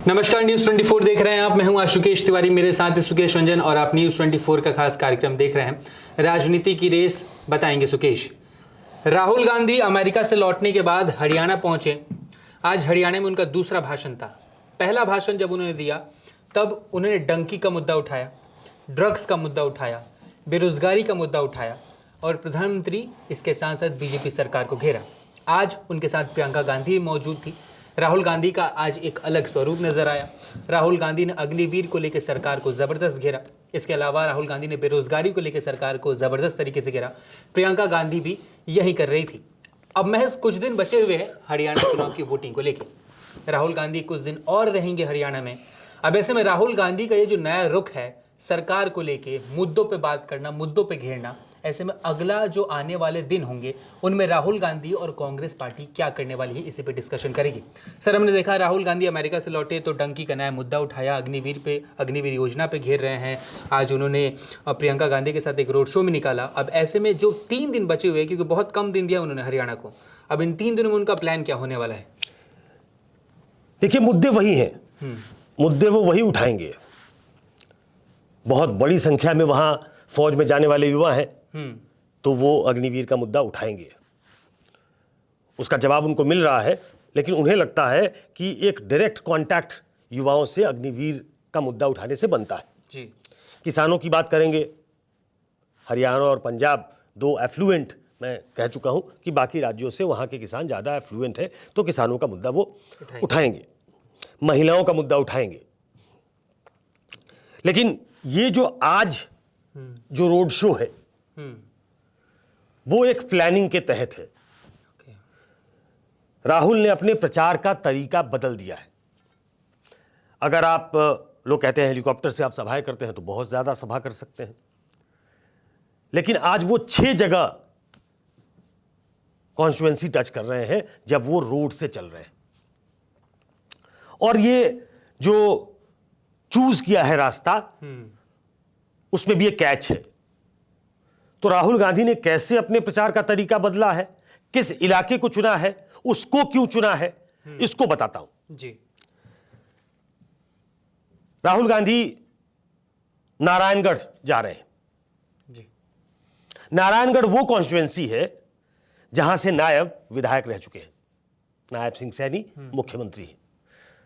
नमस्कार, न्यूज 24 देख रहे हैं आप। मैं हूं आशुकेश तिवारी, मेरे साथ सुकेश रंजन और आप न्यूज 24 का खास कार्यक्रम देख रहे हैं राजनीति की रेस। बताएंगे सुकेश। राहुल गांधी अमेरिका से लौटने के बाद हरियाणा पहुंचे। आज हरियाणा में उनका दूसरा भाषण था। पहला भाषण जब उन्होंने दिया तब उन्होंने डंकी का मुद्दा उठाया, ड्रग्स का मुद्दा उठाया, बेरोजगारी का मुद्दा उठाया और प्रधानमंत्री इसके साथ साथ बीजेपी सरकार को घेरा। आज उनके साथ प्रियंका गांधी मौजूद थी। राहुल गांधी का आज एक अलग स्वरूप नजर आया। राहुल गांधी ने अग्निवीर को लेकर सरकार को जबरदस्त घेरा। इसके अलावा राहुल गांधी ने बेरोजगारी को लेकर सरकार को जबरदस्त तरीके से घेरा। प्रियंका गांधी भी यही कर रही थी। अब महज कुछ दिन बचे हुए हैं हरियाणा चुनाव की वोटिंग को लेकर। राहुल गांधी कुछ दिन और रहेंगे हरियाणा में। अब ऐसे में राहुल गांधी का ये जो नया रुख है सरकार को लेके, मुद्दों पे बात करना, मुद्दों पे घेरना, ऐसे में अगला जो आने वाले दिन होंगे उनमें राहुल गांधी और कांग्रेस पार्टी क्या करने वाली है, इसी पे डिस्कशन करेगी। सर, हमने देखा राहुल गांधी अमेरिका से लौटे तो डंकी का नया मुद्दा उठाया, अग्निवीर योजना पे घेर रहे हैं। आज उन्होंने प्रियंका गांधी के साथ एक रोड शो में निकाला। अब ऐसे में जो 3 दिन बचे हुए, क्योंकि बहुत कम दिन दिया उन्होंने हरियाणा को, अब इन 3 दिनों में उनका प्लान क्या होने वाला है? देखिए, मुद्दे वही हैं, मुद्दे वो वही उठाएंगे। बहुत बड़ी संख्या में वहां फौज में जाने वाले युवा हैं, तो वो अग्निवीर का मुद्दा उठाएंगे। उसका जवाब उनको मिल रहा है, लेकिन उन्हें लगता है कि एक डायरेक्ट कांटेक्ट युवाओं से अग्निवीर का मुद्दा उठाने से बनता है जी। किसानों की बात करेंगे। हरियाणा और पंजाब दो एफ्लुएंट, मैं कह चुका हूं कि बाकी राज्यों से वहां के किसान ज्यादा एफ्लुएंट है, तो किसानों का मुद्दा वो उठाएंगे। महिलाओं का मुद्दा उठाएंगे। लेकिन ये जो आज जो रोड शो है वो एक प्लानिंग के तहत है। राहुल ने अपने प्रचार का तरीका बदल दिया है। अगर आप, लोग कहते हैं हेलीकॉप्टर से आप सभाएं करते हैं तो बहुत ज्यादा सभा कर सकते हैं, लेकिन आज वो 6 जगह कॉन्स्टिट्यूएंसी टच कर रहे हैं जब वो रोड से चल रहे हैं। और ये जो चूज किया है रास्ता, उसमें भी एक कैच है। तो राहुल गांधी ने कैसे अपने प्रचार का तरीका बदला है, किस इलाके को चुना है, उसको क्यों चुना है, इसको बताता हूं जी। राहुल गांधी नारायणगढ़ जा रहे हैं जी। नारायणगढ़ वो कॉन्स्टिट्यूएंसी है जहां से नायब विधायक रह चुके हैं। नायब सिंह सैनी मुख्यमंत्री हैं।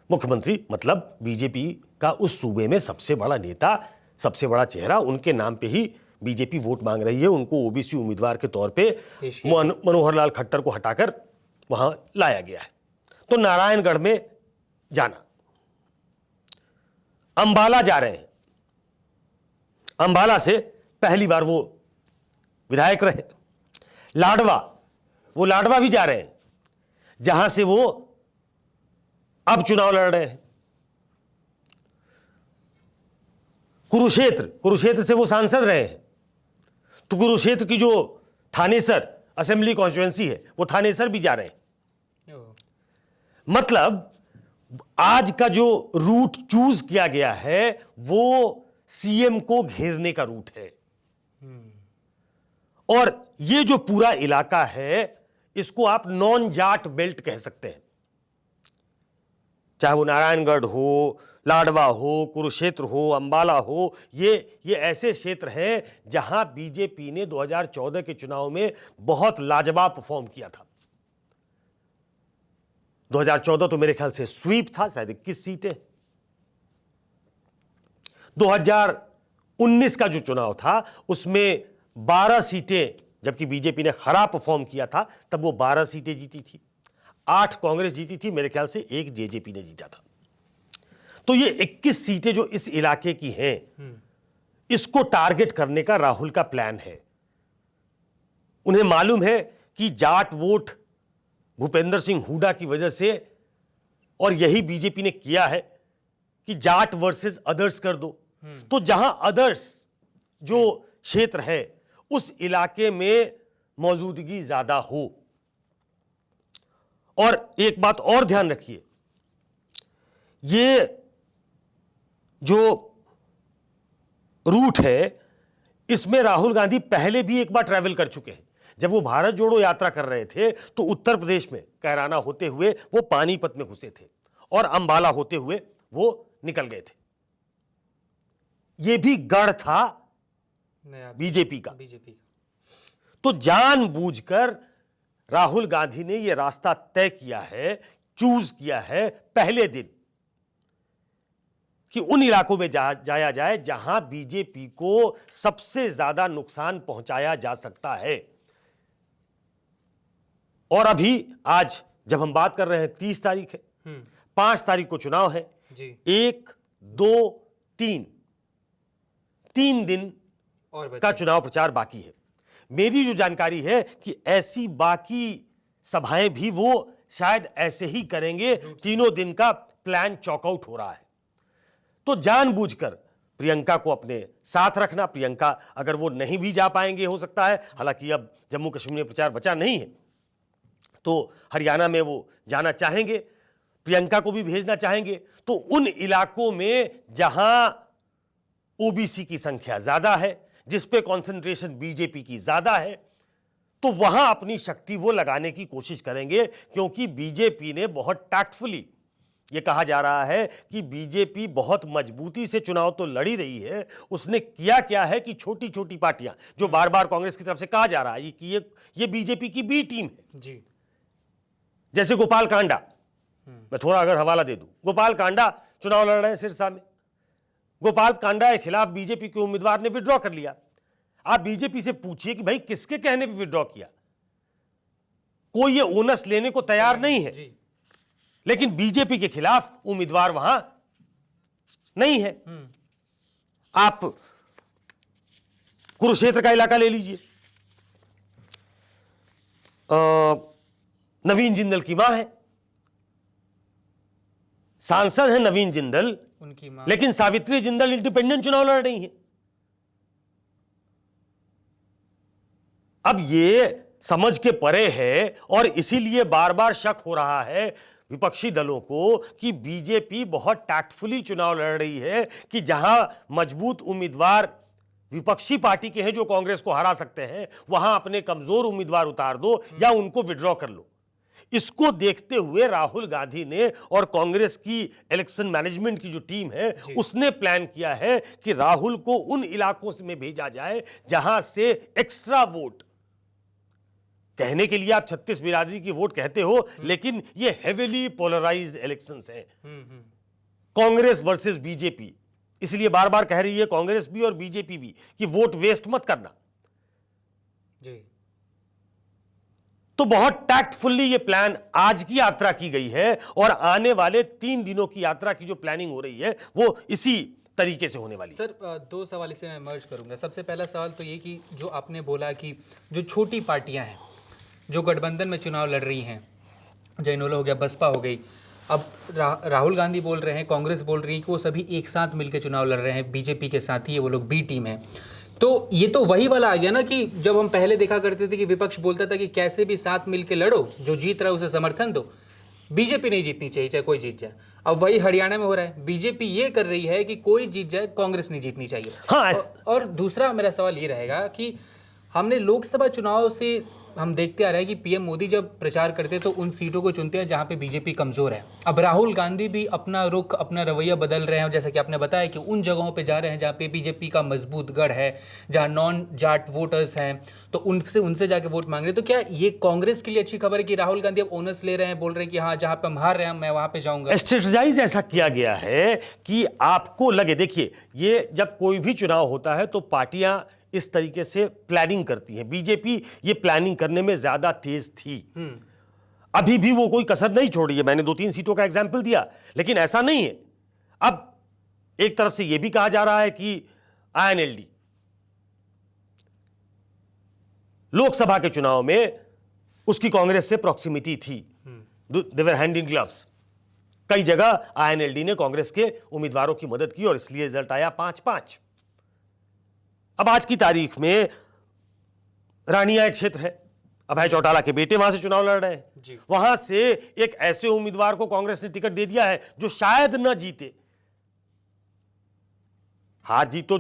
मुख्यमंत्री मतलब बीजेपी का उस सूबे में सबसे बड़ा नेता, सबसे बड़ा चेहरा। उनके नाम पे ही बीजेपी वोट मांग रही है। उनको ओबीसी उम्मीदवार के तौर पे मनोहर लाल खट्टर को हटाकर वहां लाया गया है। तो नारायणगढ़ में जाना। अंबाला जा रहे हैं। अंबाला से पहली बार वो विधायक रहे। लाडवा भी जा रहे हैं, जहां से वो अब चुनाव लड़ रहे हैं। कुरुक्षेत्र से वो सांसद रहे हैं, तो कुरुक्षेत्र की जो थानेसर असेंबली कॉन्स्टिट्यूएंसी है वो थानेसर भी जा रहे हैं। मतलब आज का जो रूट चूज किया गया है वो सीएम को घेरने का रूट है। और ये जो पूरा इलाका है इसको आप नॉन जाट बेल्ट कह सकते हैं। चाहे वो नारायणगढ़ हो, लाडवा हो, कुरुक्षेत्र हो, अंबाला हो, ये ऐसे क्षेत्र हैं जहां बीजेपी ने 2014 के चुनाव में बहुत लाजवाब परफॉर्म किया था। 2014 तो मेरे ख्याल से स्वीप था, शायद 21 सीटें। 2019 का जो चुनाव था उसमें 12 सीटें, जबकि बीजेपी ने खराब परफॉर्म किया था, तब वो 12 सीटें जीती थी। 8 कांग्रेस जीती थी, मेरे ख्याल से 1 जेजेपी ने जीता था। तो ये 21 सीटें जो इस इलाके की हैं, इसको टारगेट करने का राहुल का प्लान है। उन्हें मालूम है कि जाट वोट भूपेंद्र सिंह हुड्डा की वजह से, और यही बीजेपी ने किया है कि जाट वर्सेस अदर्स कर दो। तो जहां अदर्स जो क्षेत्र है उस इलाके में मौजूदगी ज्यादा हो। और एक बात और ध्यान रखिए, ये जो रूट है इसमें राहुल गांधी पहले भी एक बार ट्रैवल कर चुके हैं। जब वो भारत जोड़ो यात्रा कर रहे थे तो उत्तर प्रदेश में कैराना होते हुए वो पानीपत में घुसे थे और अंबाला होते हुए वो निकल गए थे। ये भी गढ़ था बीजेपी का। तो जानबूझकर राहुल गांधी ने यह रास्ता तय किया है, चूज किया है पहले दिन, कि उन इलाकों में जाया जाए जहां बीजेपी को सबसे ज्यादा नुकसान पहुंचाया जा सकता है। और अभी आज जब हम बात कर रहे हैं 30 तारीख है, 5 तारीख को चुनाव है जी। 1, 2, 3 दिन और का चुनाव प्रचार बाकी है। मेरी जो जानकारी है कि ऐसी बाकी सभाएं भी वो शायद ऐसे ही करेंगे, तीनों दिन का प्लान चॉकआउट हो रहा है। तो जानबूझकर प्रियंका को अपने साथ रखना, प्रियंका अगर वो नहीं भी जा पाएंगे हो सकता है, हालांकि अब जम्मू कश्मीर में प्रचार बचा नहीं है, तो हरियाणा में वो जाना चाहेंगे, प्रियंका को भी भेजना चाहेंगे। तो उन इलाकों में जहां ओबीसी की संख्या ज्यादा है, जिस पे कंसंट्रेशन बीजेपी की ज्यादा है, तो वहां अपनी शक्ति वो लगाने की कोशिश करेंगे। क्योंकि बीजेपी ने बहुत टैक्टफुली, यह कहा जा रहा है कि बीजेपी बहुत मजबूती से चुनाव तो लड़ी रही है, उसने किया क्या है कि छोटी छोटी पार्टियां, जो बार बार कांग्रेस की तरफ से कहा जा रहा है कि ये बीजेपी की बी टीम है जी। जैसे गोपाल कांडा, मैं थोड़ा अगर हवाला दे दूं, गोपाल कांडा चुनाव लड़ रहे हैं सिरसा में, गोपाल कांडा के खिलाफ बीजेपी के उम्मीदवार ने विड्रॉ कर लिया। आप बीजेपी से पूछिए कि भाई किसके कहने पे विड्रॉ किया, कोई ये ओनस लेने को तैयार नहीं है जी। लेकिन बीजेपी के खिलाफ उम्मीदवार वहां नहीं है। आप कुरुक्षेत्र का इलाका ले लीजिए, नवीन जिंदल की मां है, सांसद है नवीन जिंदल उनकी मां, लेकिन सावित्री जिंदल इंडिपेंडेंट चुनाव लड़ रही है। अब ये समझ के परे है और इसीलिए बार बार शक हो रहा है विपक्षी दलों को कि बीजेपी बहुत टैक्टफुली चुनाव लड़ रही है, कि जहां मजबूत उम्मीदवार विपक्षी पार्टी के हैं जो कांग्रेस को हरा सकते हैं, वहां अपने कमजोर उम्मीदवार उतार दो या उनको विड्रॉ कर लो। इसको देखते हुए राहुल गांधी ने और कांग्रेस की इलेक्शन मैनेजमेंट की जो टीम है उसने प्लान किया है कि राहुल को उन इलाकों में भेजा जाए जहां से एक्स्ट्रा वोट, कहने के लिए आप 36 बिरादरी की वोट कहते हो, लेकिन ये हेवीली पोलराइज्ड इलेक्शंस हैं, कांग्रेस वर्सेस बीजेपी। इसलिए बार बार कह रही है कांग्रेस भी और बीजेपी भी कि वोट वेस्ट मत करना जी। तो बहुत टैक्टफुल्ली ये प्लान आज की यात्रा की गई है और आने वाले 3 दिनों की यात्रा की जो प्लानिंग हो रही है वो इसी तरीके से होने वाली है। सर 2 सवाल इसे मैं मर्ज करूंगा। सबसे पहला सवाल तो ये कि जो आपने बोला कि जो छोटी पार्टियां हैं जो गठबंधन में चुनाव लड़ रही हैं, जैनोलो हो गया, बसपा हो गई, अब राहुल गांधी बोल रहे हैं, कांग्रेस बोल रही है कि वो सभी एक साथ मिलकर चुनाव लड़ रहे हैं, बीजेपी के साथ ही है, वो लोग बी टीम है। तो ये तो वही वाला आ गया ना कि जब हम पहले देखा करते थे कि विपक्ष बोलता था कि कैसे भी साथ मिलकर लड़ो, जो जीत रहा है उसे समर्थन दो, बीजेपी नहीं जीतनी चाहिए चाहे कोई जीत जाए। अब वही हरियाणा में हो रहा है, बीजेपी ये कर रही है कि कोई जीत जाए, कांग्रेस नहीं जीतनी चाहिए। हाँ, और दूसरा मेरा सवाल ये रहेगा कि हमने लोकसभा चुनाव से हम देखते आ रहे हैं कि पीएम मोदी जब प्रचार करते हैं तो उन सीटों को चुनते हैं जहां पे बीजेपी कमजोर है। अब राहुल गांधी भी अपना रुख, अपना रवैया बदल रहे हैं, जैसा कि आपने बताया कि उन जगहों पे जा रहे हैं जहां पे बीजेपी का मजबूत गढ़ है, जहां नॉन जाट वोटर्स हैं, तो उनसे जाके वोट मांग रहे हैं। तो क्या ये कांग्रेस के लिए अच्छी खबर है कि राहुल गांधी अब ओनर्स ले रहे हैं, बोल रहे हैं कि हाँ जहां पे हम हार रहे हैं मैं वहां पे जाऊंगा? स्ट्रेटजाइज ऐसा किया गया है कि आपको लगे, देखिए ये जब कोई भी चुनाव होता है तो पार्टियां इस तरीके से प्लानिंग करती है। बीजेपी ये प्लानिंग करने में ज्यादा तेज थी, अभी भी वो कोई कसर नहीं छोड़ी है। मैंने 2-3 सीटों का एग्जाम्पल दिया, लेकिन ऐसा नहीं है। अब एक तरफ से यह भी कहा जा रहा है कि आईएनएलडी लोकसभा के चुनाव में उसकी कांग्रेस से प्रॉक्सिमिटी थी, दे वर हैंड इन ग्लव्स। कई जगह आईएनएलडी ने कांग्रेस के उम्मीदवारों की मदद की और इसलिए रिजल्ट आया 5-5। अब आज की तारीख में रानिया एक क्षेत्र है, अभय चौटाला के बेटे वहां से चुनाव लड़ रहे हैं, वहां से एक ऐसे उम्मीदवार को कांग्रेस ने टिकट दे दिया है जो शायद न जीते। हार जीत तो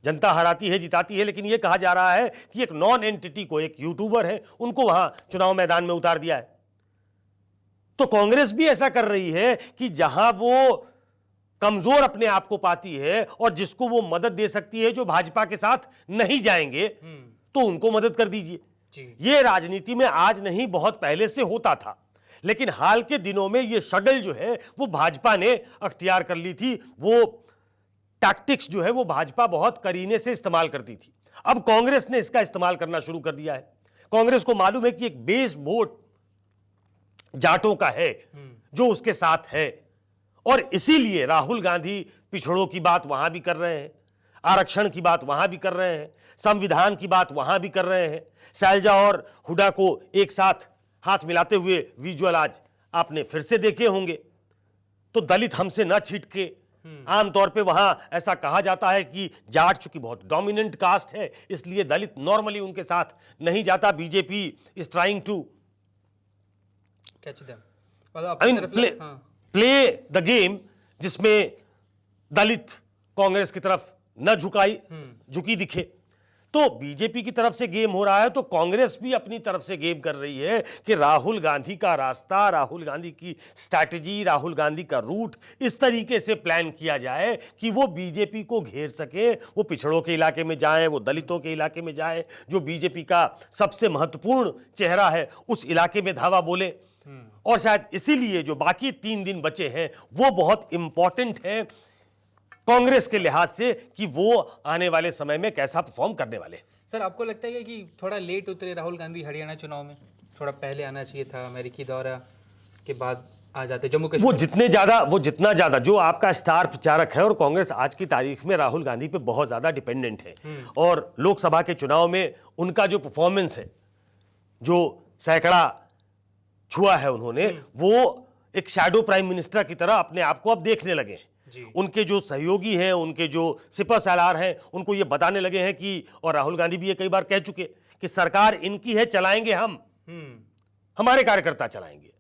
जनता हराती है, जिताती है, लेकिन यह कहा जा रहा है कि एक नॉन एंटिटी को, एक यूट्यूबर है, उनको वहां चुनाव मैदान में उतार दिया है। तो कांग्रेस भी ऐसा कर रही है कि जहां वो कमजोर अपने आप को पाती है और जिसको वो मदद दे सकती है, जो भाजपा के साथ नहीं जाएंगे, तो उनको मदद कर दीजिए। ये राजनीति में आज नहीं, बहुत पहले से होता था, लेकिन हाल के दिनों में ये शगल जो है वो भाजपा ने अख्तियार कर ली थी। वो टैक्टिक्स जो है वो भाजपा बहुत करीने से इस्तेमाल करती थी। अब कांग्रेस ने इसका इस्तेमाल करना शुरू कर दिया है। कांग्रेस को मालूम है कि एक बेस वोट जाटों का है जो उसके साथ है, और इसीलिए राहुल गांधी पिछड़ों की बात वहां भी कर रहे हैं, आरक्षण की बात वहां भी कर रहे हैं, संविधान की बात वहां भी कर रहे हैं। शैलजा और हुड्डा को एक साथ हाथ मिलाते हुए विजुअल आज आपने फिर से देखे होंगे। तो दलित हमसे न छिटके, आमतौर पे वहां ऐसा कहा जाता है कि जाट चूंकि बहुत डोमिनेंट कास्ट है, इसलिए दलित नॉर्मली उनके साथ नहीं जाता। BJP is trying to catch them, play the game, जिसमें दलित कांग्रेस की तरफ न झुकी दिखे। तो बीजेपी की तरफ से गेम हो रहा है, तो कांग्रेस भी अपनी तरफ से गेम कर रही है कि राहुल गांधी का रास्ता, राहुल गांधी की स्ट्रैटेजी, राहुल गांधी का रूट इस तरीके से प्लान किया जाए कि वो बीजेपी को घेर सके, वो पिछड़ों के इलाके में जाए, वो दलितों के इलाके में जाए, जो बीजेपी का सबसे महत्वपूर्ण चेहरा है उस इलाके में धावा बोले। और शायद इसीलिए जो बाकी 3 दिन बचे हैं वो बहुत इंपॉर्टेंट है कांग्रेस के लिहाज से कि वो आने वाले समय में कैसा परफॉर्म करने वाले। सर, आपको लगता है कि थोड़ा लेट उतरे राहुल गांधी हरियाणा चुनाव में? थोड़ा पहले आना चाहिए था, अमेरिकी दौरा के बाद आ जाते जम्मू कश्मीर। वो जितना ज्यादा जो आपका स्टार प्रचारक है, और कांग्रेस आज की तारीख में राहुल गांधी पे बहुत ज्यादा डिपेंडेंट है, और लोकसभा के चुनाव में उनका जो परफॉर्मेंस है, जो सैकड़ा छुआ है उन्होंने, वो एक शैडो प्राइम मिनिस्टर की तरह अपने आप को अब देखने लगे हैं। उनके जो सहयोगी हैं, उनके जो सिपह सालार हैं, उनको ये बताने लगे हैं कि, और राहुल गांधी भी ये कई बार कह चुके कि सरकार इनकी है, चलाएंगे हम, हमारे कार्यकर्ता चलाएंगे।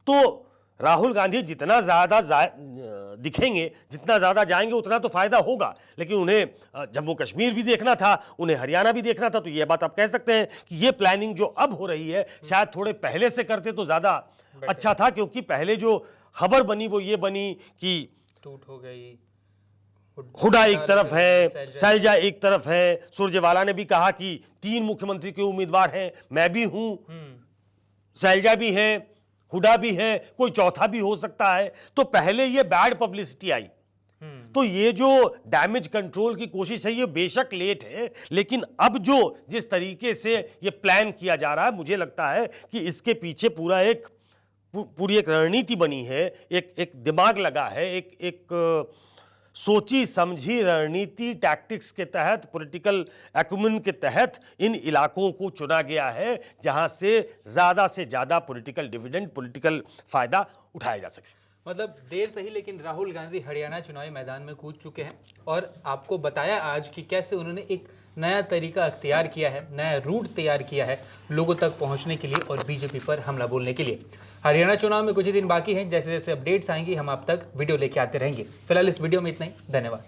तो राहुल गांधी जितना ज्यादा दिखेंगे, जितना ज्यादा जाएंगे, उतना तो फायदा होगा। लेकिन उन्हें जम्मू कश्मीर भी देखना था, उन्हें हरियाणा भी देखना था। तो ये बात आप कह सकते हैं कि ये प्लानिंग जो अब हो रही है, शायद थोड़े पहले से करते तो ज्यादा अच्छा था, क्योंकि पहले जो खबर बनी वो ये बनी कि टूट हो गई, हुड्डा एक तरफ है, शैलजा एक तरफ है। सुरजेवाला ने भी कहा कि 3 मुख्यमंत्री के उम्मीदवार हैं, मैं भी हूं, शैलजा भी है, हुड्डा भी है, कोई चौथा भी हो सकता है। तो पहले ये बैड पब्लिसिटी आई। तो ये जो डैमेज कंट्रोल की कोशिश है, ये बेशक लेट है, लेकिन अब जो जिस तरीके से ये प्लान किया जा रहा है, मुझे लगता है कि इसके पीछे पूरी एक रणनीति बनी है, एक दिमाग लगा है, एक सोची समझी रणनीति, टैक्टिक्स के तहत, पॉलिटिकल एक्यूमेन के तहत इन इलाकों को चुना गया है जहां से ज्यादा पॉलिटिकल डिविडेंड, पॉलिटिकल फायदा उठाया जा सके। मतलब देर सही, लेकिन राहुल गांधी हरियाणा चुनावी मैदान में कूद चुके हैं, और आपको बताया आज कि कैसे उन्होंने एक नया तरीका अख्तियार किया है, नया रूट तैयार किया है लोगों तक पहुंचने के लिए और बीजेपी पर हमला बोलने के लिए। हरियाणा चुनाव में कुछ ही दिन बाकी हैं, जैसे जैसे अपडेट्स आएंगी हम आप तक वीडियो लेके आते रहेंगे। फिलहाल इस वीडियो में इतना ही, धन्यवाद।